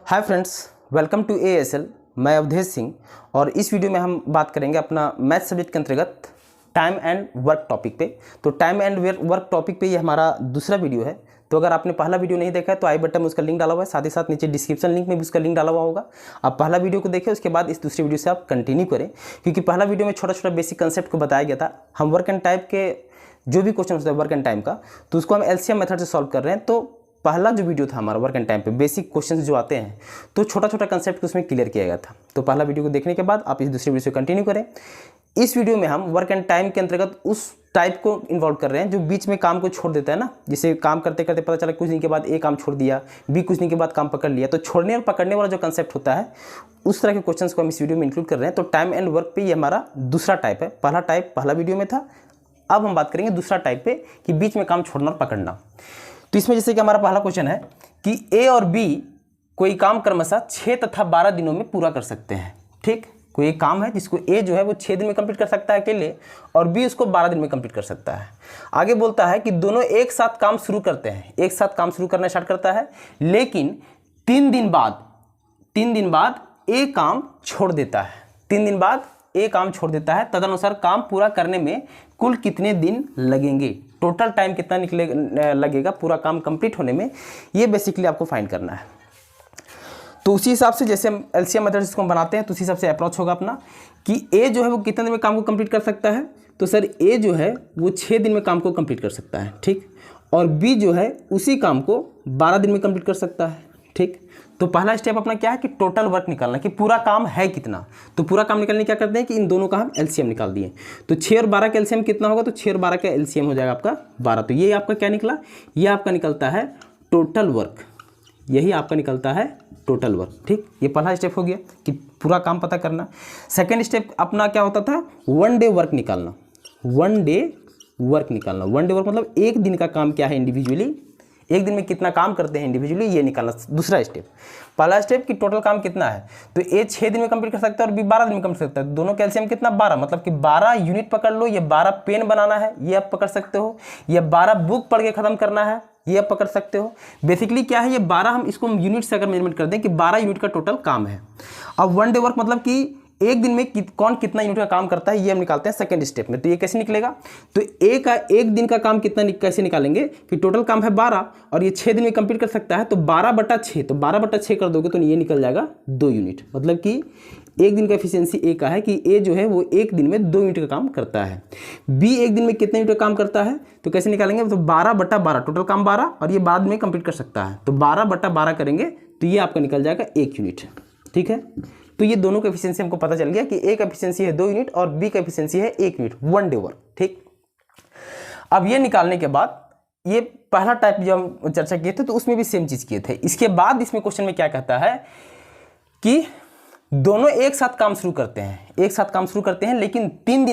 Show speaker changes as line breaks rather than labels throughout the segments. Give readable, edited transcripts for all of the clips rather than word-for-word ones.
Hi friends, welcome to ASL। मैं अवधेश सिंह और इस वीडियो में हम बात करेंगे अपना मैथ सब्जेक्ट के अंतर्गत टाइम एंड वर्क टॉपिक पे। तो टाइम एंड वर्क टॉपिक पे ये हमारा दूसरा वीडियो है। तो अगर आपने पहला वीडियो नहीं देखा है तो आई बटन में उसका लिंक डाला हुआ है, साथ ही साथ नीचे डिस्क्रिप्शन लिंक में भी उसका लिंक डाला हुआ होगा। आप पहला वीडियो को देखें, उसके बाद इस दूसरे वीडियो से आप कंटिन्यू करें, क्योंकि पहला वीडियो में छोटा छोटा बेसिक कंसेप्ट को बताया गया था। हम वर्क एंड टाइप के जो भी क्वेश्चन होता है वर्क एंड टाइम का, तो उसको हम LCM मेथड से सॉल्व कर रहे हैं। तो पहला जो वीडियो था हमारा वर्क एंड टाइम पे बेसिक क्वेश्चंस जो आते हैं, तो छोटा छोटा कंसेप्ट उसमें क्लियर किया गया था। तो पहला वीडियो को देखने के बाद आप इस दूसरे वीडियो से कंटिन्यू करें। इस वीडियो में हम वर्क एंड टाइम के अंतर्गत उस टाइप को इन्वॉल्व कर रहे हैं जो बीच में काम को छोड़ देता है ना। जैसे काम करते करते पता चला कुछ दिन के बाद A काम छोड़ दिया, B कुछ दिन के बाद काम पकड़ लिया। तो छोड़ने और पकड़ने वाला जो कंसेप्ट होता है, उस तरह के क्वेश्चंस को हम इस वीडियो में इंक्लूड कर रहे हैं। तो टाइम एंड वर्क पे ये हमारा दूसरा टाइप है। पहला टाइप पहला वीडियो में था, अब हम बात करेंगे दूसरा टाइप पे कि बीच में काम छोड़ना और पकड़ना। तो इसमें जैसे कि हमारा पहला क्वेश्चन है कि A और B कोई काम क्रमशः 6 तथा 12 दिनों में पूरा कर सकते हैं। ठीक, कोई एक काम है जिसको A जो है वो 6 दिन में कंप्लीट कर सकता है अकेले, और B उसको 12 दिन में कंप्लीट कर सकता है। आगे बोलता है कि दोनों एक साथ काम शुरू करते हैं, एक साथ काम शुरू करना स्टार्ट करता है, लेकिन 3 दिन बाद A काम छोड़ देता है। 3 दिन बाद A काम छोड़ देता है, तदनुसार काम पूरा करने में कुल कितने दिन लगेंगे, टोटल टाइम कितना लगेगा पूरा काम कंप्लीट होने में, ये बेसिकली आपको फाइंड करना है। तो उसी हिसाब से जैसे हम LCM मेथड इसको हम बनाते हैं, तो उसी हिसाब से अप्रोच होगा अपना कि A जो है वो कितने दिन में काम को कंप्लीट कर सकता है। तो सर A जो है वो 6 दिन में काम को कंप्लीट कर सकता है। ठीक, और B जो है उसी काम को 12 दिन में कंप्लीट कर सकता है। ठीक, तो पहला स्टेप अपना क्या है कि टोटल वर्क निकालना, कि पूरा काम है कितना। तो पूरा काम निकालने क्या करते हैं कि इन दोनों का हम LCM निकाल दिए। तो 6 और 12 का LCM कितना होगा, तो 6 और 12 का LCM हो जाएगा आपका 12। तो ये आपका क्या निकला, ये आपका निकलता है टोटल वर्क, यही आपका निकलता है टोटल वर्क। ठीक, ये पहला स्टेप हो गया कि पूरा काम पता करना। सेकेंड स्टेप अपना क्या होता था, 1 डे वर्क निकालना। 1 डे वर्क निकालना, 1 डे वर्क मतलब एक दिन का काम क्या है इंडिविजुअली, एक दिन में कितना काम करते हैं इंडिविजुअली, ये निकालना दूसरा स्टेप। पहला स्टेप कि टोटल काम कितना है, तो A 6 दिन में कंप्लीट कर सकता है और B 12 दिन में कंप्लीट कर सकता है। दोनों का LCM कितना, 12, मतलब कि 12 यूनिट पकड़ लो, ये 12 पेन बनाना है, ये आप पकड़ सकते हो। ये 12 बुक पढ़ के खत्म करना है, ये आप पकड़ सकते हो। बेसिकली क्या है, ये 12 हम इसको यूनिट से अगर मेजरमेंट कर दें कि 12 यूनिट का टोटल काम है। अब 1 डे वर्क मतलब कि एक दिन में कौन कितना यूनिट का काम करता है, ये हम निकालते हैं सेकंड स्टेप में। तो ये कैसे निकलेगा, तो A का एक दिन का काम कितना कैसे निकालेंगे कि टोटल काम है 12 और ये 6 दिन में कंप्लीट कर सकता है, तो 12/6, तो 12/6 कर दोगे तो ये निकल जाएगा 2 यूनिट। मतलब कि एक दिन का एफिशिएंसी A का है कि A जो है वो एक दिन में 2 यूनिट का काम करता है। B एक दिन में कितने यूनिट का काम करता है, तो कैसे निकालेंगे, तो 12/12, टोटल काम 12 और ये बाद में कंप्लीट कर सकता है, तो 12/12 करेंगे तो ये आपका निकल जाएगा 1 यूनिट। ठीक है, तो ये दोनों का एफिशिएंसी हमको पता चल गया कि A का एफिशिएंसी है 2 यूनिट और B का एफिशिएंसी है 1 यूनिट, 1 डे वर्क। ठीक, अब ये निकालने के बाद ये पहला टाइप जो हम चर्चा किए थे तो उसमें भी सेम चीज किए थे। इसके बाद इसमें क्वेश्चन में क्या कहता है कि दोनों एक साथ काम शुरू करते हैं, लेकिन 3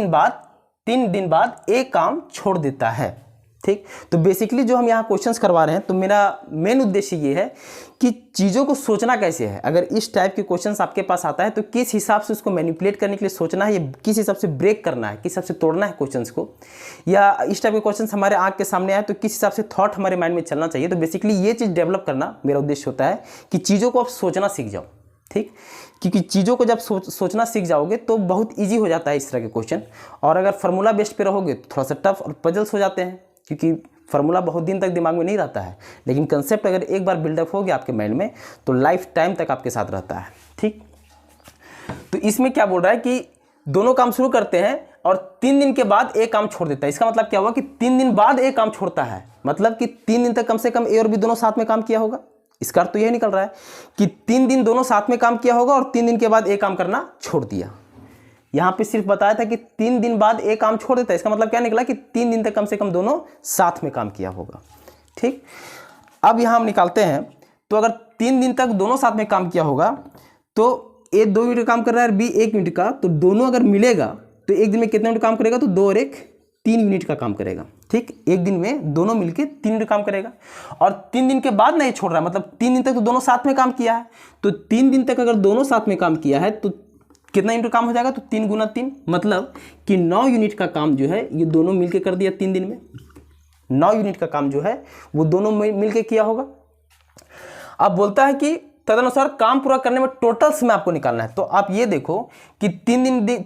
दिन बाद एक काम छोड़ देता है। ठीक, तो बेसिकली जो हम यहाँ क्वेश्चंस करवा रहे हैं, तो मेरा मेन उद्देश्य ये है कि चीज़ों को सोचना कैसे है। अगर इस टाइप के क्वेश्चंस आपके पास आता है तो किस हिसाब से उसको मैनिपुलेट करने के लिए सोचना है, या किस हिसाब से ब्रेक करना है, किस हिसाब से तोड़ना है क्वेश्चंस को, या इस टाइप के क्वेश्चंस हमारे आँख के सामने आए तो किस हिसाब से थॉट हमारे माइंड में चलना चाहिए। तो बेसिकली ये चीज़ डेवलप करना मेरा उद्देश्य होता है कि चीज़ों को आप सोचना सीख जाओ। ठीक, क्योंकि चीज़ों को जब सोचना सीख जाओगे तो बहुत ईजी हो जाता है इस तरह के क्वेश्चन। और अगर फार्मूला बेस्ड पे रहोगे तो थोड़ा सा टफ और पजल्स हो जाते हैं, क्योंकि फार्मूला बहुत दिन तक दिमाग में नहीं रहता है, लेकिन कंसेप्ट अगर एक बार बिल्डअप हो गया आपके माइंड में तो लाइफ टाइम तक आपके साथ रहता है। ठीक, तो इसमें क्या बोल रहा है कि दोनों काम शुरू करते हैं और 3 दिन के बाद एक काम छोड़ देता है। इसका मतलब क्या हुआ कि 3 दिन बाद एक काम छोड़ता है, मतलब कि 3 दिन तक कम से कम A और B दोनों साथ में काम किया होगा। इसका अर्थ तो यह निकल रहा है कि 3 दिन दोनों साथ में काम किया होगा और 3 दिन के बाद एक काम करना छोड़ दिया। यहाँ पे सिर्फ बताया था कि 3 दिन बाद एक काम छोड़ देता है, इसका मतलब क्या निकला कि 3 दिन तक कम से कम दोनों साथ में काम किया होगा। ठीक, अब यहाँ हम निकालते हैं, तो अगर 3 दिन तक दोनों साथ में काम किया होगा तो A 2 यूनिट का काम कर रहा है और B 1 यूनिट का, तो दोनों अगर मिलेगा तो एक दिन में कितने यूनिट काम करेगा, तो 2 और 1 3 यूनिट का काम करेगा। ठीक, एक दिन में दोनों मिलके 3 यूनिट काम करेगा और 3 दिन के बाद नहीं छोड़ रहा है, मतलब 3 दिन तक तो दोनों साथ में काम किया है। तो 3 दिन तक अगर दोनों साथ में काम किया है तो कितना यूनिट काम हो जाएगा, तो 3 × 3, मतलब कि 9 यूनिट का काम जो है ये दोनों मिलके कर दिया 3 दिन में। 9 यूनिट का काम जो है वो दोनों मिलके किया होगा। अब बोलता है कि तदनुसार काम पूरा करने में टोटल समय आपको निकालना है। तो आप ये देखो कि 3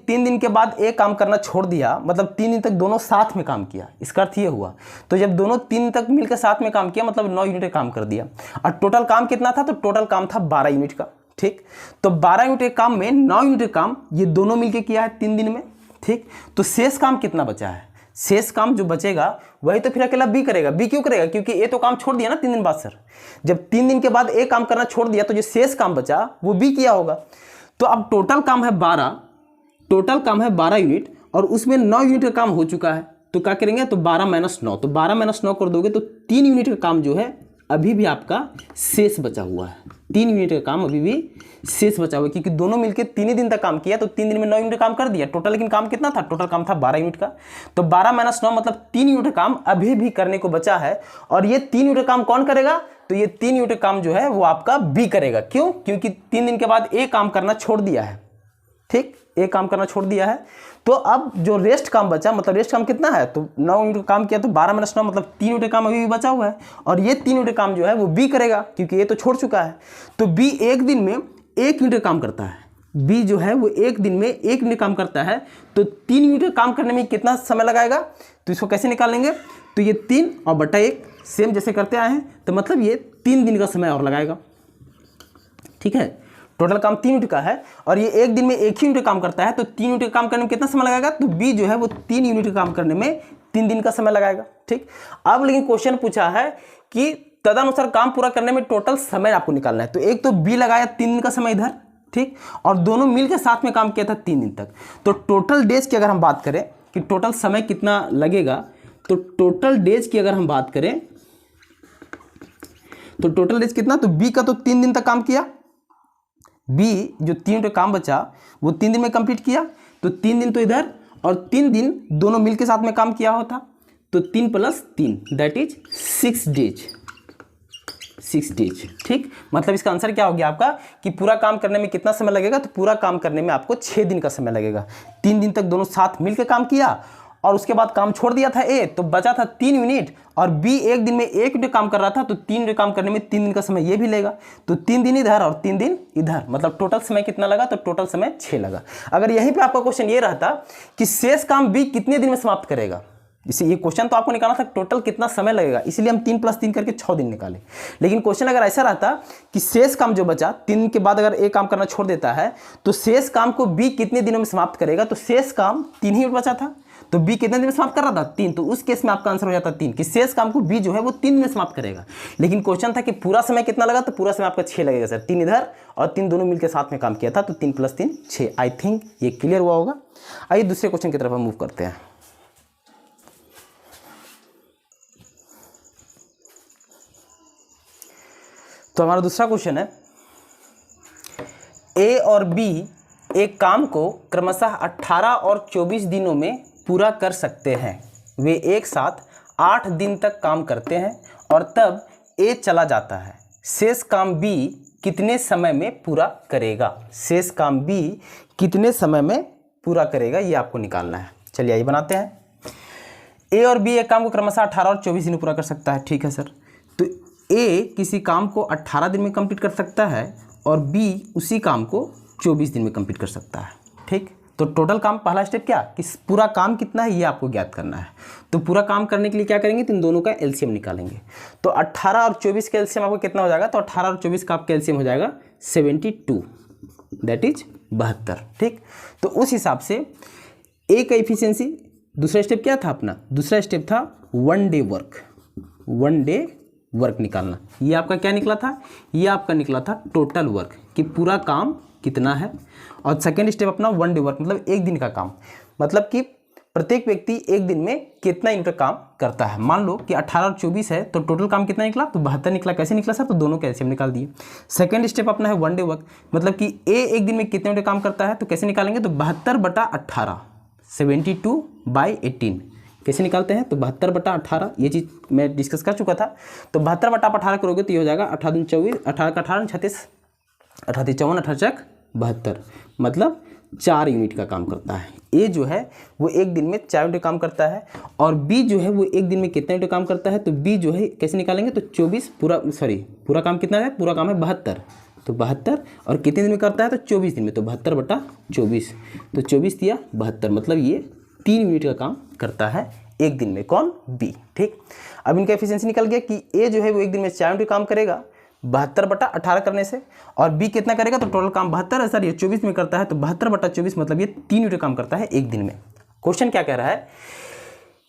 दिन के बाद एक काम करना छोड़ दिया, मतलब 3 दिन तक दोनों साथ में काम किया, इसका अर्थ ये हुआ। तो जब दोनों 3 दिन तक मिलकर साथ में काम किया मतलब 9 यूनिट काम कर दिया। और टोटल काम कितना था? तो टोटल काम था 12 यूनिट का। ठीक, तो 12 यूनिट के काम में 9 यूनिट का काम ये दोनों मिलकर किया है 3 दिन में। ठीक, तो शेष काम कितना बचा है? शेष काम जो बचेगा वही तो फिर अकेला बी करेगा। बी क्यों करेगा? क्योंकि ए तो काम छोड़ दिया ना 3 दिन बाद सर। जब 3 दिन के बाद ए काम करना छोड़ दिया तो जो शेष काम बचा वो बी किया होगा। तो अब टोटल काम है 12 यूनिट और उसमें 9 यूनिट का काम हो चुका है। तो क्या करेंगे? तो 12 - 9, तो 12 - 9 कर दोगे तो 3 यूनिट का काम जो है अभी भी आपका शेष बचा हुआ है। 3 यूनिट का काम अभी भी शेष बचा हुआ है, क्योंकि दोनों मिलकर 3 ही दिन तक काम किया। तो 3 दिन में 9 यूनिट काम कर दिया टोटल, लेकिन काम कितना था? टोटल काम था 12 यूनिट का। तो 12 - 9 मतलब 3 यूनिट काम अभी भी करने को बचा है। और ये 3 यूनिट काम कौन करेगा? तो ये 3 यूनिट काम जो है वो आपका बी करेगा। क्यों? क्योंकि 3 दिन के बाद ए काम करना छोड़ दिया है। ठीक, एक काम करना छोड़ दिया है। तो अब जो रेस्ट काम बचा, मतलब रेस्ट काम कितना है? तो 9 यूनिट काम किया, तो 12 - 9 मतलब 3 यूनिट काम अभी भी बचा हुआ है। और ये 3 यूनिट काम जो है वो बी करेगा, क्योंकि ये तो छोड़ चुका है। तो बी एक दिन में 1 यूनिट काम करता है। बी जो है वो एक दिन में 1 यूनिट काम करता है। तो 3 यूनिट काम करने में कितना समय लगाएगा? तो इसको कैसे निकालेंगे? तो ये 3 और बटा 1 सेम जैसे करते आए हैं, तो मतलब ये 3 दिन का समय और लगाएगा। ठीक है, टोटल काम 3 यूनिट का है और ये एक दिन में 1 ही यूनिट काम करता है। तो 3 यूनिट काम करने में कितना समय लगाएगा? तो बी जो है वो 3 यूनिट काम करने में 3 दिन का समय लगाएगा। ठीक, अब लेकिन क्वेश्चन पूछा है कि तदनुसार काम पूरा करने में टोटल समय आपको निकालना है। तो एक तो बी लगाया 3 दिन का समय इधर, ठीक, और दोनों मिलकर साथ में काम किया था 3 दिन तक। तो टोटल डेज की अगर हम बात करें कि टोटल समय कितना लगेगा, तो टोटल डेज की अगर हम बात करें तो टोटल डेज कितना? तो बी का तो 3 दिन तक काम किया। बी जो 3 यूनिट काम बचा वो 3 दिन में कंप्लीट किया। तो 3 दिन तो इधर और 3 दिन दोनों मिलके साथ में काम किया होता। तो 3 + 3 दैट इज 6 डेज। 6 डेज। ठीक, मतलब इसका आंसर क्या हो गया आपका कि पूरा काम करने में कितना समय लगेगा? तो पूरा काम करने में आपको 6 दिन का समय लगेगा। 3 दिन तक दोनों साथ मिलकर काम किया और उसके बाद काम छोड़ दिया था ए, तो बचा था 3 यूनिट और बी एक दिन में 1 यूनिट काम कर रहा था। तो 3 यूनिट काम करने में 3 दिन का समय ये भी लेगा। तो 3 दिन इधर और 3 दिन इधर, मतलब टोटल समय कितना लगा? तो टोटल समय 6 लगा। अगर यहीं पे आपका क्वेश्चन ये रहता कि शेष काम बी कितने दिन में समाप्त करेगा, इसे ये क्वेश्चन तो आपको निकालना था टोटल कितना समय लगेगा, इसलिए हम 3 + 3 करके 6 दिन निकाले। लेकिन क्वेश्चन अगर ऐसा रहता कि शेष काम जो बचा 3 दिन के बाद अगर ए काम करना छोड़ देता है तो शेष काम को बी कितने दिनों में समाप्त करेगा, तो शेष काम 3 ही बचा था। तो बी कितने दिन में समाप्त कर रहा था? 3। तो उस केस में आपका आंसर हो जाता 3 कि शेष काम को बी जो है वो 3 दिन में समाप्त करेगा। लेकिन क्वेश्चन था कि पूरा समय कितना लगा, तो पूरा समय आपका 6 लगेगा सर। 3 इधर और 3 दोनों मिलकर साथ में काम किया था। तो 3 + 3 6। आई थिंक ये क्लियर हुआ होगा। आइए दूसरे क्वेश्चन की तरफ हम मूव करते हैं। तो हमारा दूसरा क्वेश्चन है, ए और बी एक काम को क्रमशः 18 और 24 दिनों में पूरा कर सकते हैं। वे एक साथ 8 दिन तक काम करते हैं और तब ए चला जाता है। शेष काम बी कितने समय में पूरा करेगा? शेष काम बी कितने समय में पूरा करेगा, ये आपको निकालना है। चलिए आइए बनाते हैं। ए और बी एक काम को क्रमशः 18 और 24 दिन में पूरा कर सकता है। ठीक है सर, तो ए किसी काम को 18 दिन में कंप्लीट कर सकता है और बी उसी काम को 24 दिन में कंप्लीट कर सकता है। ठीक, तो टोटल काम पहला स्टेप क्या कि पूरा काम कितना है ये आपको ज्ञात करना है। तो पूरा काम करने के लिए क्या करेंगे, तो इन दोनों का एलसीएम निकालेंगे। तो 18 और 24 का एलसीएम आपको कितना हो जाएगा? तो 18 और 24 का आपका एलसीएम हो जाएगा 72 दैट इज 72। ठीक, तो उस हिसाब से ए का एफिशिएंसी, दूसरा स्टेप क्या था अपना? दूसरा स्टेप था 1 डे वर्क। 1 डे वर्क निकालना। ये आपका क्या निकला था? ये आपका निकला था टोटल वर्क कि पूरा काम कितना है। और सेकेंड स्टेप अपना 1 डे वर्क, मतलब एक दिन का काम, मतलब कि प्रत्येक व्यक्ति एक दिन में कितना यूनिट काम करता है। मान लो कि 18 और 24 है तो टोटल काम कितना निकला? तो 72 निकला। कैसे निकला सर? तो दोनों का एलसीएम निकाल दिए। सेकेंड स्टेप अपना है 1 डे वर्क, मतलब कि ए एक दिन में कितने यूनिट काम करता है, तो कैसे निकालेंगे? तो 72/18 72/18 कैसे निकालते हैं? तो 72/18 ये चीज़ मैं डिस्कस कर चुका था। तो 72/18 करोगे तो ये हो जाएगा 18 दूनी 24, 18 का 18 36, 18 3 54, 18 चक 72, मतलब 4 यूनिट का काम करता है। ए जो है वो एक दिन में 4 यूनिट काम करता है और बी जो है वो एक दिन में कितना यूनिट काम करता है? तो बी जो है कैसे निकालेंगे? तो 24 पूरा काम कितना है? पूरा काम है 72, तो 72, और कितने दिन में करता है तो 24 दिन में, तो 72/24, तो 24 दिया 72, मतलब ये 3 यूनिट का काम करता है एक दिन में। कौन? बी। ठीक, अब इनका एफिशिएंसी निकल गया कि ए जो है वो एक दिन में 4 यूनिट काम करेगा 72/18 करने से, और बी कितना करेगा तो टोटल काम 72 है सर, ये 24 में करता है, तो 72/24 मतलब ये 3 यूनिट काम करता है एक दिन में। क्वेश्चन क्या कह रहा है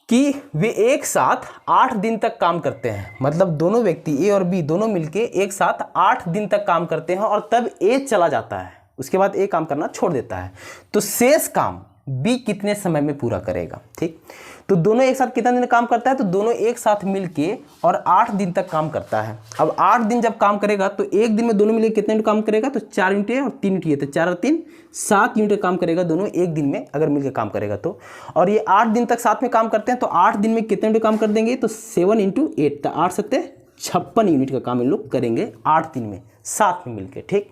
कि वे एक साथ 8 दिन तक काम करते हैं, मतलब दोनों व्यक्ति ए और बी दोनों मिलके एक साथ 8 दिन तक काम करते हैं, और तब ए चला जाता है, उसके बाद ए काम करना छोड़ देता है, तो शेष काम बी कितने समय में पूरा करेगा। ठीक, तो दोनों एक साथ कितना दिन काम करता है, तो दोनों एक साथ मिलके और 8 दिन तक काम करता है। अब 8 दिन जब काम करेगा तो एक दिन में दोनों मिलकर कितने यूनिट काम करेगा, तो 4 यूनिट और 3 यूनिट, तो 4 और 3 7 यूनिट काम करेगा दोनों एक दिन में अगर मिलकर काम करेगा तो। और ये 8 दिन तक साथ में काम करते हैं, तो 8 दिन में कितने यूनिट काम कर देंगे, तो 7 × 8, तो 8 सकते 56 यूनिट का काम इन लोग करेंगे 8 दिन में साथ में मिलकर। ठीक,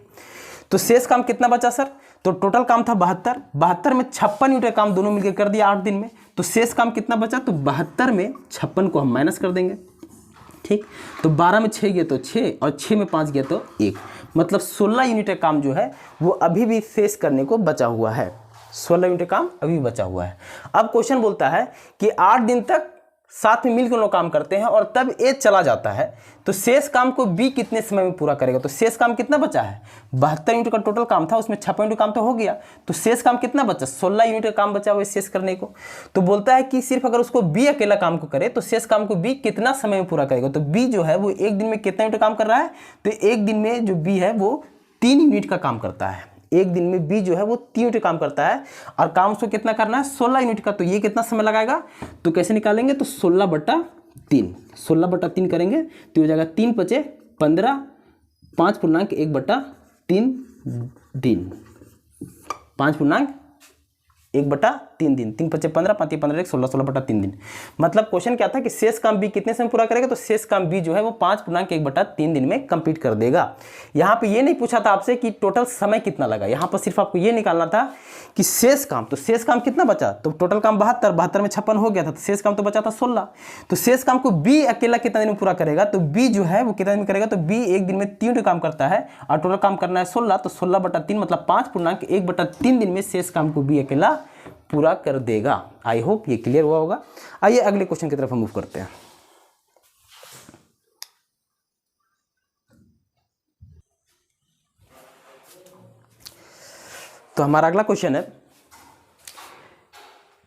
तो शेष काम कितना बचा सर, तो टोटल काम था 72 में 56 यूनिट का काम दोनों मिलकर कर दिया 8 दिन में, तो शेष काम कितना बचा, तो 72 में 56 को हम माइनस कर देंगे। ठीक, तो 12 में 6 गया तो 6, और 6 में 5 गया तो 1, मतलब 16 यूनिट का काम जो है वो अभी भी शेष करने को बचा हुआ है, 16 यूनिट का काम अभी भी बचा हुआ है। अब क्वेश्चन बोलता है कि 8 दिन तक साथ में मिलकर लोग काम करते हैं और तब ए चला जाता है, तो शेष काम को बी कितने समय में पूरा करेगा, तो शेष काम कितना बचा है, 72 यूनिट का टोटल काम था, उसमें 56 यूनिट काम तो हो गया, तो शेष काम कितना बचा, 16 यूनिट का काम बचा हुआ शेष करने को। तो बोलता है कि सिर्फ अगर उसको बी अकेला काम को करे तो शेष काम को बी कितना समय में पूरा करेगा, तो बी जो है वो एक दिन में कितना यूनिट काम कर रहा है, तो एक दिन में जो बी है वो 3 यूनिट का काम करता है, एक दिन में बी जो है वो 3 यूनिट काम करता है, और काम उसको कितना करना है 16 यूनिट का, तो ये कितना समय लगाएगा, तो कैसे निकालेंगे, तो 16/3 करेंगे तो हो जाएगा 3 × 5 = 15, 5.1/3 दिन, 5.1/3 दिन, 3 × 5 = 15, 5 × 15 = 16, 16/3 दिन। मतलब क्वेश्चन क्या था कि शेष काम बी कितने समय पूरा करेगा, तो शेष काम बी जो है वो 5.1/3 दिन में कंप्लीट कर देगा। यहाँ पे ये नहीं पूछा था आपसे कि टोटल समय कितना लगा, यहाँ पर सिर्फ आपको ये निकालना था कि शेष काम, तो शेष काम कितना बचा, तो टोटल काम 72 में 56 हो गया था, तो शेष काम तो बचा था 16, तो शेष काम को बी अकेला कितना दिन में पूरा करेगा, तो बी जो है वो कितना दिन में करेगा, तो बी एक दिन में 3 यूनिट काम करता है और टोटल काम करना है 16, तो 16/3 मतलब 5.1/3 दिन में शेष काम को बी अकेला पूरा कर देगा। आई होप ये क्लियर हुआ होगा। आइए अगले क्वेश्चन की तरफ हम मूव करते हैं। तो हमारा अगला क्वेश्चन है,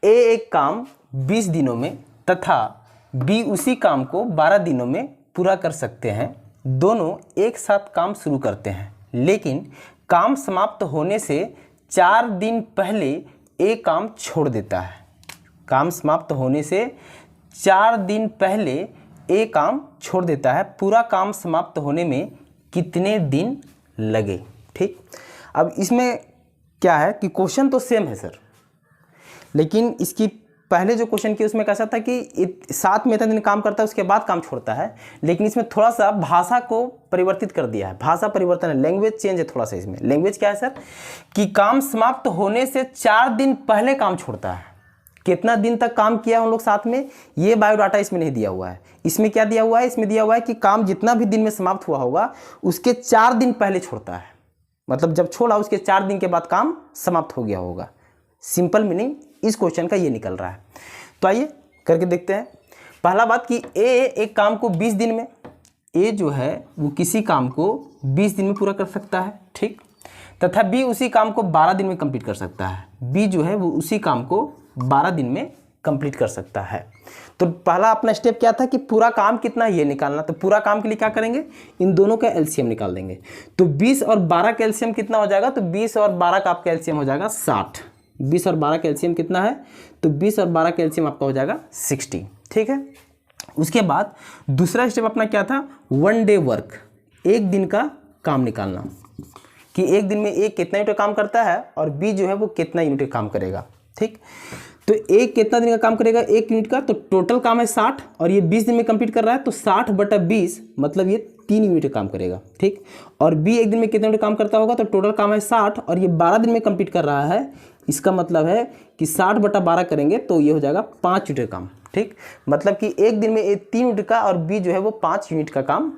ए एक काम 20 दिनों में तथा बी उसी काम को 12 दिनों में पूरा कर सकते हैं। दोनों एक साथ काम शुरू करते हैं, लेकिन काम समाप्त होने से 4 दिन पहले ए काम छोड़ देता है। काम समाप्त होने से 4 दिन पहले ए काम छोड़ देता है। पूरा काम समाप्त होने में कितने दिन लगे। ठीक, अब इसमें क्या है कि क्वेश्चन तो सेम है सर, लेकिन इसकी पहले जो क्वेश्चन किया उसमें कैसा था कि 7 में इतना दिन काम करता है उसके बाद काम छोड़ता है, लेकिन इसमें थोड़ा सा भाषा को परिवर्तित कर दिया है, भाषा परिवर्तन है, लैंग्वेज चेंज है थोड़ा सा। इसमें लैंग्वेज क्या है सर कि काम समाप्त होने से 4 दिन पहले काम छोड़ता है। कितना दिन तक काम किया उन लोग साथ में, ये बायोडाटा इसमें नहीं दिया हुआ है। इसमें क्या दिया हुआ है, इसमें दिया हुआ है कि काम जितना भी दिन में समाप्त हुआ होगा उसके 4 दिन पहले छोड़ता है, मतलब जब छोड़ा उसके 4 दिन के बाद काम समाप्त हो गया होगा। सिंपल मीनिंग इस क्वेश्चन का ये निकल रहा है। तो आइए करके देखते हैं। पहला बात कि ए एक काम को 20 दिन में, ए जो है वो किसी काम को 20 दिन में पूरा कर सकता है, ठीक, तथा बी उसी काम को 12 दिन में कंप्लीट कर सकता है। बी जो है वो उसी काम को 12 दिन में कंप्लीट कर सकता है। तो पहला अपना स्टेप क्या था कि पूरा काम कितना है ये निकालना। तो पूरा काम के लिए क्या करेंगे, इन दोनों का एलसीएम निकाल देंगे। तो 20 और 12 का एलसीएम कितना हो जाएगा, तो 20 और 12 का आपका एलसीएम हो जाएगा 60। 20 और 12 का एलसीएम कितना है, तो 20 और 12 का एलसीएम आपका हो जाएगा 60, ठीक है। उसके बाद दूसरा स्टेप अपना क्या था, 1 डे वर्क, एक दिन का काम निकालना कि एक दिन में ए कितना यूनिट काम करता है और बी जो है वो कितना यूनिट काम करेगा, ठीक। तो एक कितना दिन का काम करेगा, 1 यूनिट का, तो टोटल काम है 60 और ये 20 दिन में कंप्लीट कर रहा है, तो 60/20 मतलब ये 3 यूनिट काम करेगा, ठीक। और बी एक दिन में कितना यूनिट काम करता होगा, तो टोटल काम है 60 और ये 12 दिन में कंप्लीट कर रहा है। इसका मतलब है कि 60/12 करेंगे तो ये हो जाएगा 5 यूनिट काम, ठीक। मतलब कि एक दिन में 3 यूनिट का और बी जो है वो 5 यूनिट का काम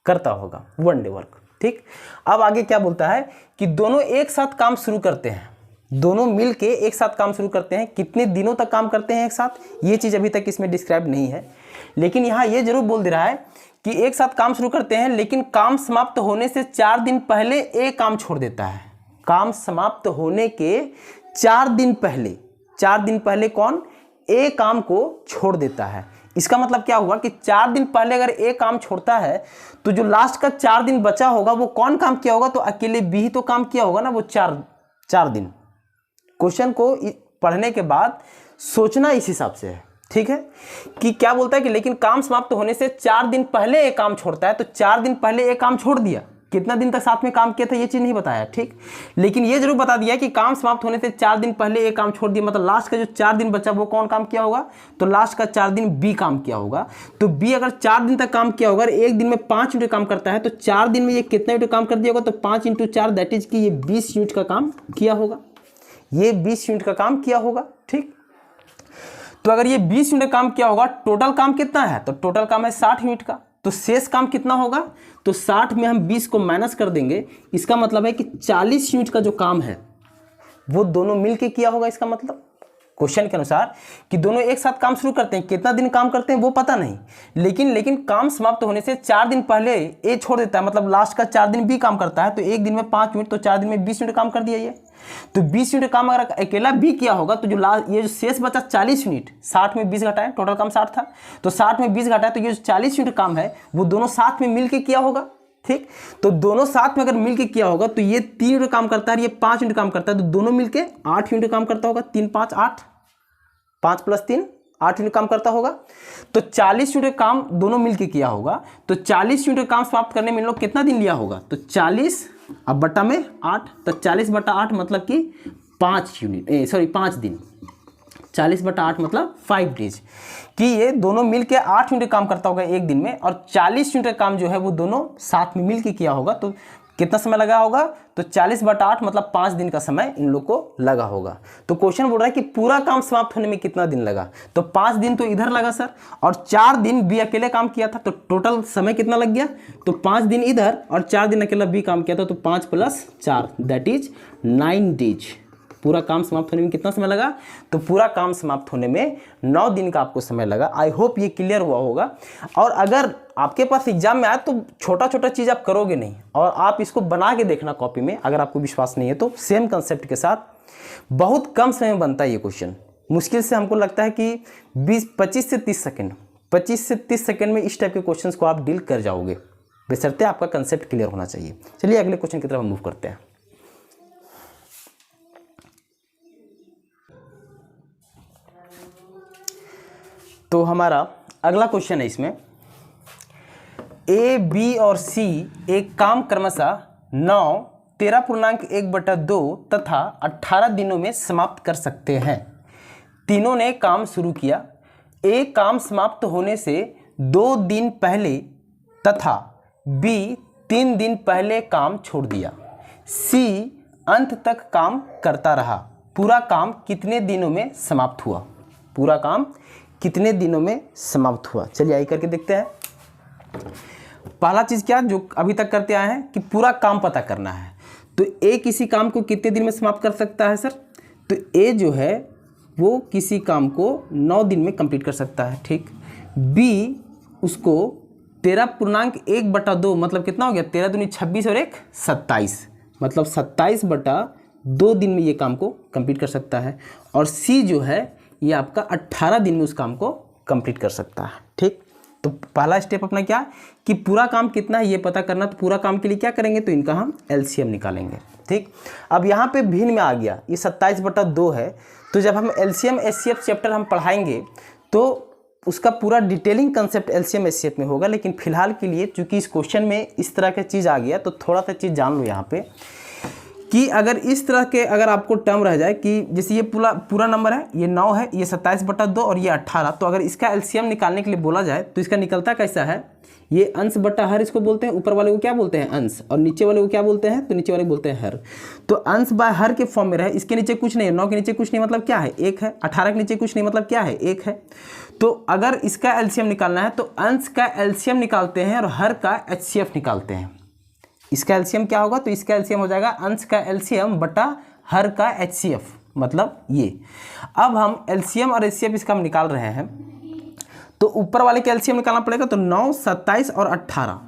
करता होगा, 1 डे वर्क, ठीक। अब आगे क्या बोलता है कि दोनों एक साथ काम शुरू करते हैं, दोनों मिल के एक साथ काम शुरू करते हैं, कितने दिनों तक काम करते हैं एक साथ, ये चीज़ अभी तक इसमें डिस्क्राइब नहीं है, लेकिन यहाँ ये जरूर बोल दे रहा है कि एक साथ काम शुरू करते हैं लेकिन काम समाप्त होने से 4 दिन पहले एक काम छोड़ देता है। काम समाप्त होने के 4 दिन पहले कौन एक काम को छोड़ देता है। इसका मतलब क्या हुआ कि 4 दिन पहले अगर एक काम छोड़ता है तो जो लास्ट का 4 दिन बचा होगा वो कौन काम किया होगा, तो अकेले बी ही तो काम किया होगा ना, वो 4 दिन। क्वेश्चन को पढ़ने के बाद सोचना इस हिसाब से है, ठीक है, कि क्या बोलता है कि लेकिन काम समाप्त होने से 4 दिन पहले एक काम छोड़ता है, तो 4 दिन पहले एक काम छोड़ दिया, कितना दिन तक साथ में काम किया था ये चीज़ नहीं बताया, ठीक, लेकिन ये जरूर बता दिया कि काम समाप्त होने से 4 दिन पहले एक काम छोड़ दिया, मतलब लास्ट का जो 4 दिन बचा वो कौन काम किया होगा, तो लास्ट का 4 दिन बी काम किया होगा। तो बी अगर 4 दिन तक काम किया होगा, एक दिन में 5 यूनिट काम करता है, तो 4 दिन में ये कितना यूनिट काम कर दिया होगा, तो 5 × 4 दैट इज कि ये 20 यूनिट का काम किया होगा, ये 20 यूनिट का काम किया होगा, ठीक। तो अगर ये 20 यूनिट काम किया होगा, टोटल काम कितना है, तो टोटल काम है 60 यूनिट का, तो शेष काम कितना होगा, तो 60 में हम 20 को माइनस कर देंगे, इसका मतलब है कि 40 यूनिट का जो काम है वो दोनों मिलके किया होगा। इसका मतलब क्वेश्चन के अनुसार कि दोनों एक साथ काम शुरू करते हैं, कितना दिन काम करते हैं वो पता नहीं, लेकिन काम समाप्त होने से 4 दिन पहले ए छोड़ देता है, मतलब लास्ट का 4 दिन बी काम करता है, तो एक दिन में 5 यूनिट, तो 4 दिन में 20 यूनिट काम कर दिया ये। तो 20 यूनिट काम अगर अकेला बी किया होगा तो ये जो शेष बचा 40 यूनिट, 60 में 20 घटाए, टोटल काम 60 था, तो 60 में 20 घटाए, तो ये जो 40 यूनिट काम है वो दोनों साथ में मिलके किया होगा, ठीक। तो दोनों साथ में अगर मिलके किया होगा तो ये 3 यूनिट काम करता है, ये 5 यूनिट काम करता है, तो दोनों मिलके 8 यूनिट काम करता होगा, 3 5 8, 5 + 3 8 यूनिट काम करता होगा। तो 40 यूनिट काम दोनों मिलके किया होगा, तो 40 यूनिट काम समाप्त करने में इन लोग कितना दिन लिया होगा, तो 40 अब बट्टा में 8, तो 40/8 मतलब कि 5 दिन, 40/8 मतलब 5 डेज, कि ये दोनों मिलके 8 यूनिट काम करता होगा एक दिन में, और 40 यूनिट काम जो है वो दोनों साथ में मिलके किया होगा, तो कितना समय लगा होगा, तो 40/8 मतलब 5 दिन का समय इन लोग को लगा होगा। तो क्वेश्चन बोल रहा है कि पूरा काम समाप्त होने में कितना दिन लगा, तो 5 दिन तो इधर लगा सर, और 4 दिन बी अकेले काम किया था, तो टोटल समय कितना लग गया, तो 5 दिन इधर और 4 दिन अकेला बी काम किया था, तो 5 + 4 दैट इज 9 डेज। पूरा काम समाप्त होने में कितना समय लगा, तो पूरा काम समाप्त होने में 9 दिन का आपको समय लगा। आई होप ये क्लियर हुआ होगा। और अगर आपके पास एग्जाम में आए तो छोटा छोटा चीज़ आप करोगे नहीं, और आप इसको बना के देखना कॉपी में, अगर आपको विश्वास नहीं है तो सेम कंसेप्ट के साथ बहुत कम समय में बनता है ये क्वेश्चन। मुश्किल से हमको लगता है कि 25 से 30 सेकेंड में इस टाइप के क्वेश्चन को आप डील कर जाओगे, बशर्ते आपका कंसेप्ट क्लियर होना चाहिए। चलिए अगले क्वेश्चन की तरफ हम मूव करते हैं। तो हमारा अगला क्वेश्चन है, इसमें ए, बी और सी एक काम क्रमशः 9, 13.1/2 तथा 18 दिनों में समाप्त कर सकते हैं। तीनों ने काम शुरू किया। ए काम समाप्त होने से 2 दिन पहले तथा बी 3 दिन पहले काम छोड़ दिया। सी अंत तक काम करता रहा। पूरा काम कितने दिनों में समाप्त हुआ, पूरा काम कितने दिनों में समाप्त हुआ। चलिए आई करके देखते हैं। पहला चीज़ क्या जो अभी तक करते आए हैं कि पूरा काम पता करना है। तो ए किसी काम को कितने दिन में समाप्त कर सकता है सर, तो ए जो है वो किसी काम को 9 दिन में कंप्लीट कर सकता है, ठीक। बी उसको 13.1/2 मतलब कितना हो गया, 13 दूनी 26 और 1 27, मतलब 27/2 दिन में ये काम को कंप्लीट कर सकता है। और सी जो है ये आपका 18 दिन में उस काम को कंप्लीट कर सकता है, ठीक। तो पहला स्टेप अपना क्या कि पूरा काम कितना है ये पता करना। तो पूरा काम के लिए क्या करेंगे, तो इनका हम एलसीएम निकालेंगे, ठीक। अब यहाँ पे भिन्न में आ गया, ये 27/2 है। तो जब हम एलसीएम एचसीएफ चैप्टर हम पढ़ाएंगे तो उसका पूरा डिटेलिंग कंसेप्ट एलसीएम एचसीएफ में होगा। लेकिन फिलहाल के लिए चूंकि इस क्वेश्चन में इस तरह का चीज़ आ गया तो थोड़ा सा चीज़ जान लो यहाँ पे कि अगर इस तरह के अगर आपको टर्म रह जाए कि जैसे ये पूरा नंबर है, ये 9 है, ये 27/2 और ये 18, तो अगर इसका एलसीएम निकालने के लिए बोला जाए तो इसका निकलता कैसा है, ये अंश बट्टा हर इसको बोलते हैं, ऊपर वाले को क्या बोलते हैं अंश, और नीचे वाले को क्या बोलते हैं, तो नीचे वाले को बोलते हैं हर। तो अंश बाय हर के फॉर्म में रहे, इसके नीचे कुछ नहीं है, 9 के नीचे कुछ नहीं मतलब क्या है 1 है, 18 के नीचे कुछ नहीं मतलब क्या है 1 है। तो अगर इसका एलसीएम निकालना है तो अंश का एलसीएम निकालते हैं और हर का एचसीएफ निकालते हैं। इसका एलसीएम क्या होगा, तो इसका एलसीएम हो जाएगा अंश का एलसीएम बटा हर का एचसीएफ, मतलब ये। अब हम एलसीएम और एचसीएफ इसका हम निकाल रहे हैं, तो ऊपर वाले का एलसीएम निकालना पड़ेगा। तो 9, 27 और 18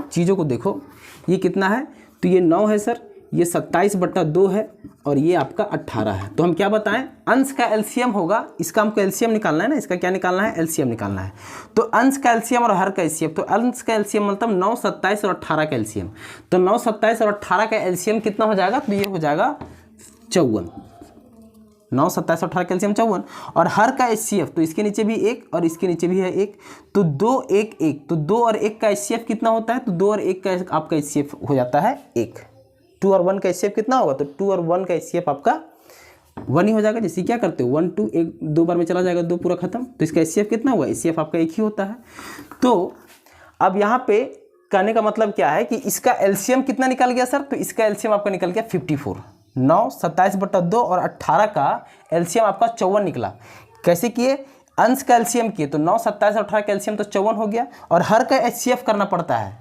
चीज़ों को देखो, ये कितना है, तो ये 9 है सर, ये 27/2 है और ये आपका 18 है। तो हम क्या बताएं, अंश का एलसीएम होगा, इसका हमको एलसीएम निकालना है ना, इसका क्या निकालना है, एलसीएम निकालना है। तो अंश का एलसीएम और हर का एलसीएम, तो अंश का एलसीएम मतलब 9, 27 और 18 का एलसीएम। तो 9, 27 और 18 का एलसीएम कितना हो जाएगा, तो ये हो जाएगा 54। 9, 27 और 18 का एलसीएम 54 और हर का एचसीएफ, तो इसके नीचे भी 1 और इसके नीचे भी है 1, तो 2, 1, 1, तो 2 और 1 का एचसीएफ कितना होता है, तो 2 और 1 का आपका एचसीएफ हो जाता है 1। 2 और 1 का एचसीएफ कितना होगा, तो 2 और 1 का एचसीएफ आपका 1 ही हो जाएगा। जैसे क्या करते हो 1, 2, 1 2 बार में चला जाएगा, 2 पूरा खत्म, तो इसका एचसीएफ कितना हुआ, एचसीएफ आपका 1 ही होता है। तो अब यहाँ पे कहने का मतलब क्या है कि इसका एलसीएम कितना निकल गया सर, तो इसका एलसीएम आपका निकल गया 54। 9, 27/2 और 18 का एलसीएम आपका 54 निकला। कैसे किए, अंश का एलसीएम किए, तो 9, 27 और 18 का एलसीएम तो 54 हो गया, और हर का एचसीएफ करना पड़ता है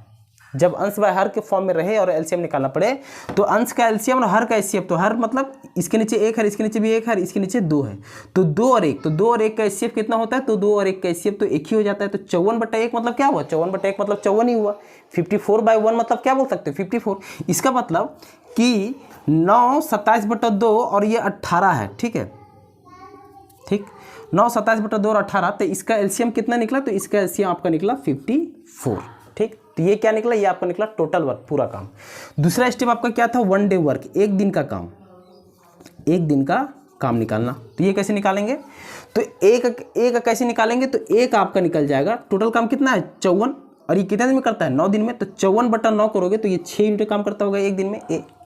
जब अंश बाय हर के फॉर्म में रहे और एलसीएम निकालना पड़े। तो अंश का एलसीएम और हर का एचसीएफ, तो हर मतलब इसके नीचे 1 है, इसके नीचे भी 1 है, इसके नीचे 2 है, तो 2 और 1, तो 2 और 1 का एचसीएफ कितना होता है, तो 2 और 1 का एचसीएफ तो 1 ही हो जाता है। तो 54/1 मतलब क्या हुआ, 54/1 मतलब 54 ही हुआ। 54/1 मतलब क्या बोल सकते हो, 54। इसका मतलब कि 9, 27/2 और ये 18 है, ठीक है, ठीक, 9, 27/2 और 18, तो इसका एलसीएम कितना निकला, तो इसका एलसीएम आपका निकला 54, ठीक। तो ये क्या निकला, ये आपका निकला टोटल वर्क, पूरा काम। दूसरा स्टेप आपका क्या था, 1 डे वर्क, एक दिन का काम, एक दिन का काम निकालना। तो ये कैसे निकालेंगे, तो एक कैसे निकालेंगे, तो एक आपका निकल जाएगा, टोटल काम कितना है 54, और ये कितने दिन में करता है, 9 दिन में, तो 54/9 करोगे तो ये 6 यूनिट काम करता होगा एक दिन में,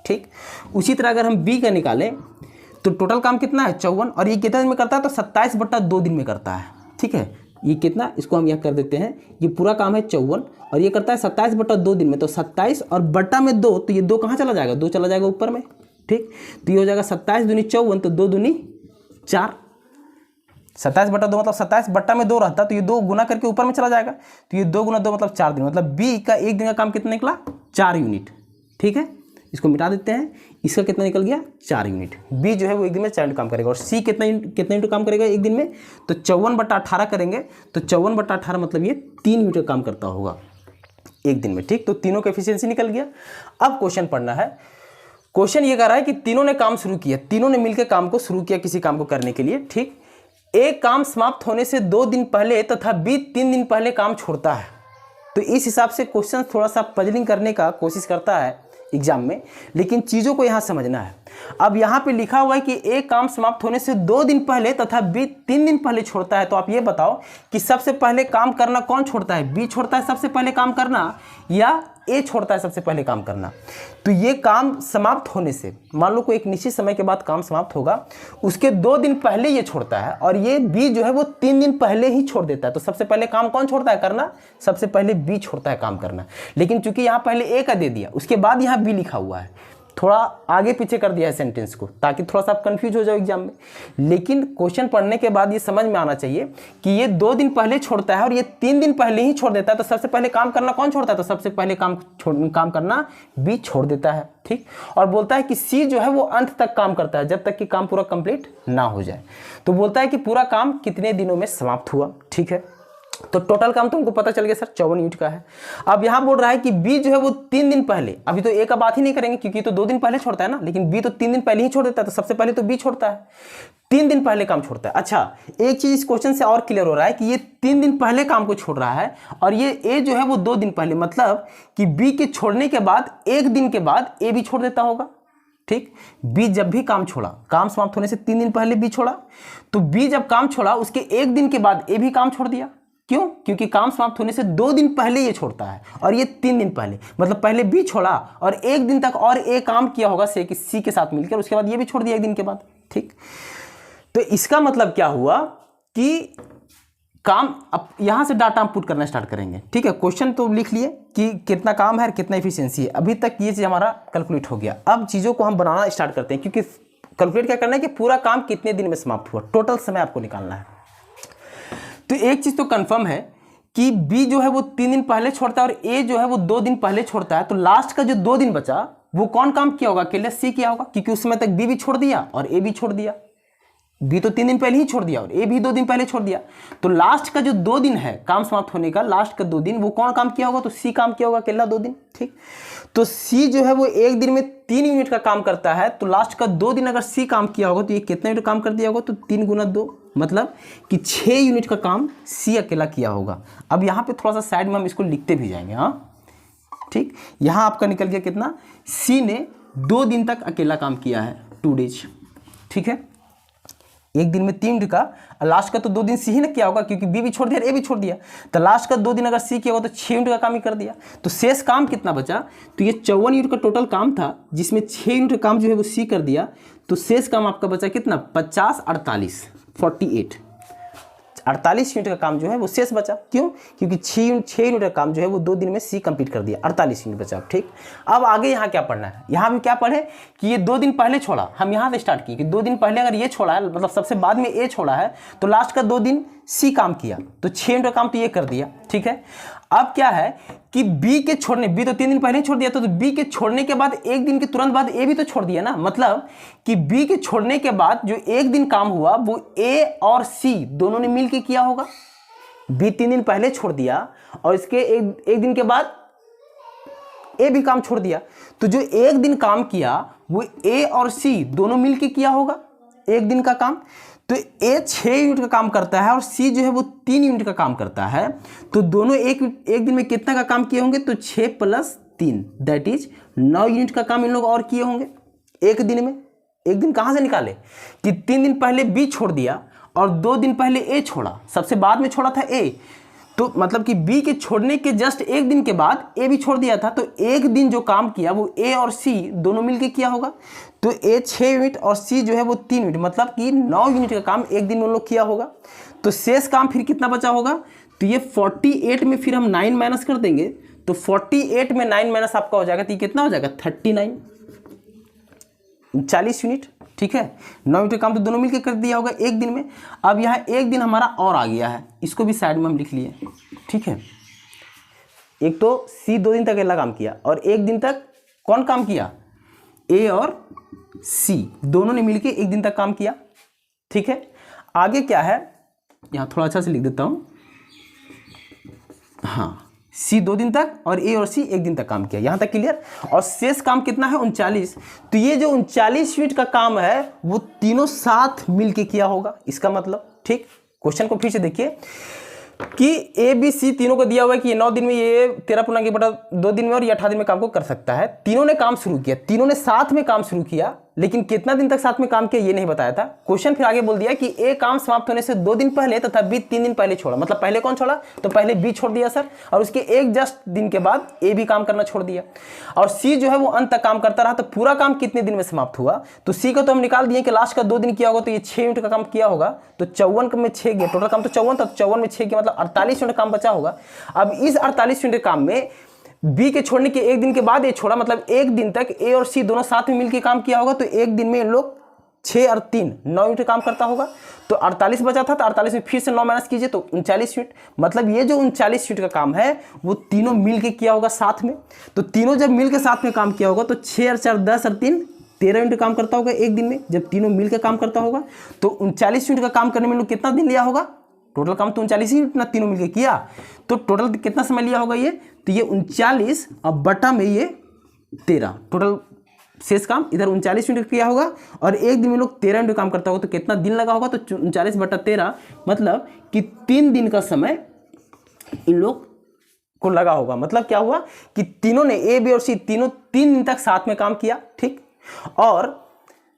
ठीक। उसी तरह अगर हम बी का निकालें तो टोटल काम कितना है 54, और ये कितने दिन में करता है, तो 27/2 दिन में करता है, ठीक है। ये कितना, इसको हम यहाँ कर देते हैं, ये पूरा काम है 54 और ये करता है 27/2 दिन में, तो 27 और बट्टा में 2, तो ये 2 कहाँ चला जाएगा, 2 चला जाएगा ऊपर में, ठीक। तो ये हो जाएगा 27 दूनी 54, तो 2 दूनी 4, 27/2 मतलब 27 बट्टा में 2 रहता, तो ये 2 गुना करके ऊपर में चला जाएगा, तो ये 2 × 2 मतलब 4 दिन, मतलब बी का एक दिन का काम कितना निकला, 4 यूनिट, ठीक है। इसको मिटा देते हैं, इसका कितना निकल गया 4 यूनिट। बी जो है वो एक दिन में 4 यूनिट काम करेगा, और सी कितना यूनिट काम करेगा एक दिन में, तो 54/18 करेंगे, तो 54/18 मतलब ये 3 यूनिट काम करता होगा एक दिन में, ठीक। तो तीनों का एफिशिएंसी निकल गया। अब क्वेश्चन पढ़ना है। क्वेश्चन ये कह रहा है कि तीनों ने काम शुरू किया, तीनों ने मिलकर काम को शुरू किया किसी काम को करने के लिए, ठीक। एक काम समाप्त होने से 2 दिन पहले तथा बी 3 दिन पहले काम छोड़ता है। तो इस हिसाब से क्वेश्चन थोड़ा सा पजलिंग करने का कोशिश करता है एग्जाम में, लेकिन चीज़ों को यहाँ समझना है। अब यहाँ पे लिखा हुआ है कि एक काम समाप्त होने से 2 दिन पहले तथा बी 3 दिन पहले छोड़ता है। तो आप ये बताओ कि सबसे पहले काम करना कौन छोड़ता है, बी छोड़ता है सबसे पहले काम करना, या ए छोड़ता है सबसे पहले काम करना। तो ये काम समाप्त होने से, मान लो कोई एक निश्चित समय के बाद काम समाप्त होगा, उसके 2 दिन पहले ये छोड़ता है, और ये बी जो है वो 3 दिन पहले ही छोड़ देता है। तो सबसे पहले काम कौन छोड़ता है करना, सबसे पहले बी छोड़ता है काम करना। लेकिन चूंकि यहाँ पहले ए का दे दिया, उसके बाद यहाँ बी लिखा हुआ है, थोड़ा आगे पीछे कर दिया है सेंटेंस को, ताकि थोड़ा सा आप कंफ्यूज हो जाओ एग्जाम में। लेकिन क्वेश्चन पढ़ने के बाद ये समझ में आना चाहिए कि ये 2 दिन पहले छोड़ता है और ये 3 दिन पहले ही छोड़ देता है। तो सबसे पहले काम करना कौन छोड़ता है, तो सबसे पहले काम करना बी छोड़ देता है, ठीक। और बोलता है कि सी जो है वो अंत तक काम करता है, जब तक कि काम पूरा कंप्लीट ना हो जाए। तो बोलता है कि पूरा काम कितने दिनों में समाप्त हुआ, ठीक है। तो टोटल काम तो हमको पता चल गया सर 54 यूनिट का है। अब यहाँ बोल रहा है कि बी जो है वो 3 दिन पहले, अभी तो ए का बात ही नहीं करेंगे क्योंकि तो 2 दिन पहले छोड़ता है ना, लेकिन बी तो 3 दिन पहले ही छोड़ देता है। तो सबसे पहले तो बी छोड़ता है, 3 दिन पहले काम छोड़ता है। अच्छा, एक चीज इस क्वेश्चन से और क्लियर हो रहा है कि ये 3 दिन पहले काम को छोड़ रहा है, और ये ए जो है वो 2 दिन पहले, मतलब कि बी के छोड़ने के बाद 1 दिन के बाद ए भी छोड़ देता होगा, ठीक। बी जब भी काम छोड़ा, काम समाप्त होने से 3 दिन पहले बी छोड़ा, तो बी जब काम छोड़ा उसके 1 दिन के बाद ए भी काम छोड़ दिया। क्यों, क्योंकि काम समाप्त होने से 2 दिन पहले ये छोड़ता है, और ये 3 दिन पहले, मतलब पहले बी छोड़ा और 1 दिन तक और ए काम किया होगा सी के साथ मिलकर, उसके बाद ये भी छोड़ दिया 1 दिन के बाद, ठीक। तो इसका मतलब क्या हुआ कि काम, अब यहां से डाटा हम पुट करना स्टार्ट करेंगे, ठीक है। क्वेश्चन तो लिख लिए कि कितना काम है और कितना एफिशिएंसी है, अभी तक ये चीज हमारा कैलकुलेट हो गया। अब चीजों को हम बनाना स्टार्ट करते हैं, क्योंकि कैलकुलेट क्या करना है कि पूरा काम कितने दिन में समाप्त हुआ, टोटल समय आपको निकालना है। तो एक चीज तो कंफर्म है कि बी जो है वो 3 दिन पहले छोड़ता है और ए जो है वो 2 दिन पहले छोड़ता है, तो लास्ट का जो 2 दिन बचा वो कौन काम किया होगा? अकेले सी किया होगा, क्योंकि उस समय तक बी भी छोड़ दिया और ए भी छोड़ दिया। बी तो 3 दिन पहले ही छोड़ दिया और ए भी 2 दिन पहले छोड़ दिया, तो लास्ट का जो 2 दिन है काम समाप्त होने का, लास्ट का 2 दिन वो कौन काम किया होगा? तो सी काम किया होगा अकेला 2 दिन। ठीक, तो सी जो है वो एक दिन में 3 यूनिट का काम करता है, तो लास्ट का 2 दिन अगर सी काम किया होगा तो ये कितना यूनिट काम कर दिया होगा? तो 3 गुना 2, मतलब कि 6 यूनिट का काम सी अकेला किया होगा। अब यहाँ पे थोड़ा सा साइड में हम इसको लिखते भी जाएंगे। हाँ ठीक, यहाँ आपका निकल गया कितना? सी ने 2 दिन तक अकेला काम किया है, 2 डेज। ठीक है, एक दिन में 3 यूनिट का, लास्ट का तो 2 दिन सी ही ने किया होगा क्योंकि बी भी छोड़ दिया और ए भी छोड़ दिया, तो लास्ट का 2 दिन अगर सी किया होगा तो 6 यूनिट का काम ही कर दिया। तो शेष काम कितना बचा? तो ये 54 यूनिट का टोटल काम था जिसमें 6 यूनिट का काम जो है वो सी कर दिया, तो शेष काम आपका बचा कितना? 50 48 48 यूनिट का काम जो है वो शेष बचा। क्यों? क्योंकि 6 यूनिट का काम जो है वो 2 दिन में सी कंप्लीट कर दिया, 48 यूनिट बचा। ठीक, अब आगे यहाँ क्या पढ़ना है? यहाँ भी क्या पढ़े कि ये 2 दिन पहले छोड़ा, हम यहाँ से स्टार्ट किए कि 2 दिन पहले अगर ये छोड़ा है, मतलब सबसे बाद में ए छोड़ा है, तो लास्ट का 2 दिन सी काम किया, तो 6 यूनिट का काम तो ये कर दिया। ठीक है, अब क्या है कि बी के छोड़ने, बी तो 3 दिन पहले छोड़ दिया, तो बी के छोड़ने के बाद 1 दिन के तुरंत बाद ए भी तो छोड़ दिया ना, मतलब कि बी के छोड़ने के बाद जो 1 दिन काम हुआ वो ए और सी दोनों ने मिलके किया होगा। बी 3 दिन पहले छोड़ दिया और इसके एक दिन के बाद ए भी काम छोड़ दिया, तो जो 1 दिन काम किया वो ए और सी दोनों मिलके किया होगा 1 दिन का काम। तो ए 6 यूनिट का काम करता है और सी जो है वो 3 यूनिट का काम करता है, तो दोनों एक दिन में कितना का काम किए होंगे? तो 6 + 3 दैट इज 9 यूनिट का काम इन लोग और किए होंगे एक दिन में। एक दिन कहाँ से निकाले कि 3 दिन पहले बी छोड़ दिया और 2 दिन पहले ए छोड़ा, सबसे बाद में छोड़ा था ए, तो मतलब कि बी के छोड़ने के जस्ट 1 दिन के बाद ए भी छोड़ दिया था, तो एक दिन जो काम किया वो ए और सी दोनों मिलके किया होगा। तो ए 6 यूनिट और सी जो है वो 3 यूनिट, मतलब कि 9 यूनिट का काम एक दिन में उन लोग किया होगा। तो शेष काम फिर कितना बचा होगा? तो ये 48 में फिर हम 9 माइनस कर देंगे, तो 48 में 9 माइनस आपका हो जाएगा, तो ये कितना हो जाएगा? 39, 40 यूनिट। ठीक है, 9 यूनिट काम तो दोनों मिलकर कर दिया होगा एक दिन में। अब यहाँ एक दिन हमारा और आ गया है, इसको भी साइड में हम लिख लिए। ठीक है, एक तो सी 2 दिन तक अकेला काम किया और एक दिन तक कौन काम किया? ए और सी दोनों ने मिलकर एक दिन तक काम किया। ठीक है, आगे क्या है, यहाँ थोड़ा अच्छा से लिख देता हूँ। हाँ, सी 2 दिन तक और ए और सी 1 दिन तक काम किया, यहां तक क्लियर। और शेष काम कितना है? 39। तो ये जो 39 यूनिट का काम है वो तीनों साथ मिलके किया होगा, इसका मतलब। ठीक, क्वेश्चन को फिर से देखिए कि ए बी सी तीनों को दिया हुआ है कि 9 दिन में ये 13/2 दिन में और ये 18 दिन में काम को कर सकता है। तीनों ने काम शुरू किया, तीनों ने साथ में काम शुरू किया, लेकिन कितना दिन तक साथ में काम किया ये नहीं बताया था। क्वेश्चन फिर आगे बोल दिया कि ए काम समाप्त होने से 2 दिन पहले तथा बी 3 दिन पहले छोड़ा, मतलब पहले कौन छोड़ा? तो पहले बी छोड़ दिया सर, और उसके एक जस्ट दिन के बाद ए भी काम करना छोड़ दिया, और सी जो है वो अंत तक काम करता रहा। तो पूरा काम कितने दिन में समाप्त हुआ? तो सी को तो हम निकाल दिए कि लास्ट का 2 दिन किया होगा, तो ये 6 यूनिट का काम किया होगा, तो 54 में 6 गया, टोटल काम तो 54 था, 54 में 6 गया, मतलब 48 यूनिट काम बचा होगा। अब इस 48 यूनिट काम में बी के छोड़ने के एक दिन के बाद ए छोड़ा, मतलब एक दिन तक ए और सी दोनों साथ में मिलकर काम किया होगा, तो एक दिन में इन लोग 6 और 3 9 यूनिट काम करता होगा। तो 48 बचा था, तो 48 में फिर से 9 माइनस कीजिए तो 39 यूनिट, मतलब ये जो 39 यूनिट का काम है वो तीनों मिलके किया होगा साथ में। तो तीनों जब मिलके साथ में काम किया होगा तो 6 और 4 10 और 3 13 यूनिट काम करता होगा एक दिन में, जब तीनों मिलकर काम करता होगा। तो 39 यूनिट का काम करने में लोग कितना दिन लिया होगा? टोटल काम तो 39 ही ना तीनों मिलके किया, तो टोटल कितना समय लिया होगा ये? तो ये 39 अब बटा में ये 13, टोटल शेष काम इधर 39 यूनिट किया होगा और एक दिन में लोग 13 यूनिट काम करता होगा, तो कितना दिन लगा होगा? तो 39 बटा 13, मतलब कि 3 दिन का समय इन लोग को लगा होगा। मतलब क्या हुआ कि तीनों ने ए बी और सी तीनों 3 दिन तक साथ में काम किया। ठीक, और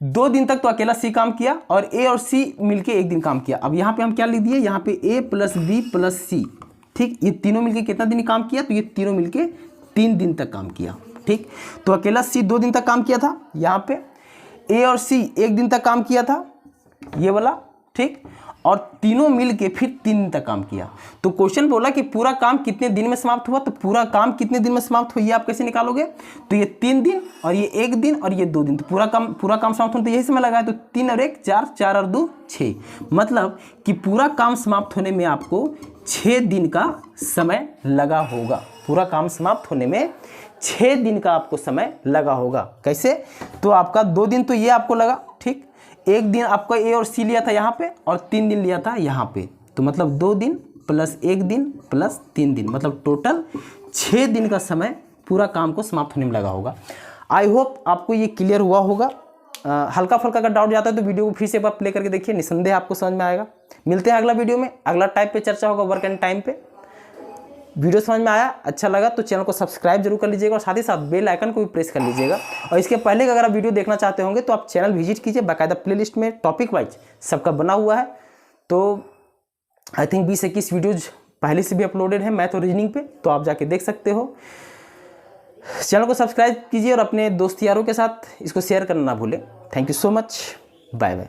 2 दिन तक तो अकेला सी काम किया और ए और सी मिलके एक दिन काम किया। अब यहाँ पे हम क्या लिख दिए? यहाँ पे ए प्लस बी प्लस सी। ठीक, ये तीनों मिलके कितना दिन काम किया? तो ये तीनों मिलके 3 दिन तक काम किया। ठीक, तो अकेला सी 2 दिन तक काम किया था, यहाँ पे ए और सी 1 दिन तक काम किया था, ये वाला। ठीक, और तीनों मिलके फिर 3 दिन तक काम किया। तो क्वेश्चन बोला कि पूरा काम कितने दिन में समाप्त हुआ? तो पूरा काम कितने दिन में समाप्त हुआ ये आप कैसे निकालोगे? तो ये 3 दिन और ये 1 दिन और ये 2 दिन, तो पूरा काम समाप्त होने तो यही समय लगा है। तो 3 और 1 4, 4 और 2 6, मतलब कि पूरा काम समाप्त होने में आपको 6 दिन का समय लगा होगा। पूरा काम समाप्त होने में 6 दिन का आपको समय लगा होगा। कैसे? तो आपका 2 दिन तो ये आपको लगा, ठीक, 1 दिन आपका ए और सी लिया था यहाँ पे और 3 दिन लिया था यहाँ पे, तो मतलब 2 दिन प्लस 1 दिन प्लस 3 दिन, मतलब टोटल 6 दिन का समय पूरा काम को समाप्त होने में लगा होगा। आई होप आपको ये क्लियर हुआ होगा। हल्का फुल्का अगर डाउट जाता है तो वीडियो को फिर से एक बार प्ले करके देखिए, निसंदेह आपको समझ में आएगा। मिलते हैं अगला वीडियो में, अगला टाइप पे चर्चा होगा, वर्क एंड टाइम पे। वीडियो समझ में आया, अच्छा लगा तो चैनल को सब्सक्राइब जरूर कर लीजिएगा और साथ ही साथ बेल आइकन को भी प्रेस कर लीजिएगा। और इसके पहले अगर आप वीडियो देखना चाहते होंगे तो आप चैनल विजिट कीजिए, बाकायदा प्लेलिस्ट में टॉपिक वाइज सबका बना हुआ है। तो आई थिंक 20-21 वीडियोज पहले से भी अपलोडेड है मैथ और रीजनिंग पे, तो आप जाके देख सकते हो। चैनल को सब्सक्राइब कीजिए और अपने दोस्त यारों के साथ इसको शेयर करना ना भूलें। Thank you so much, bye bye.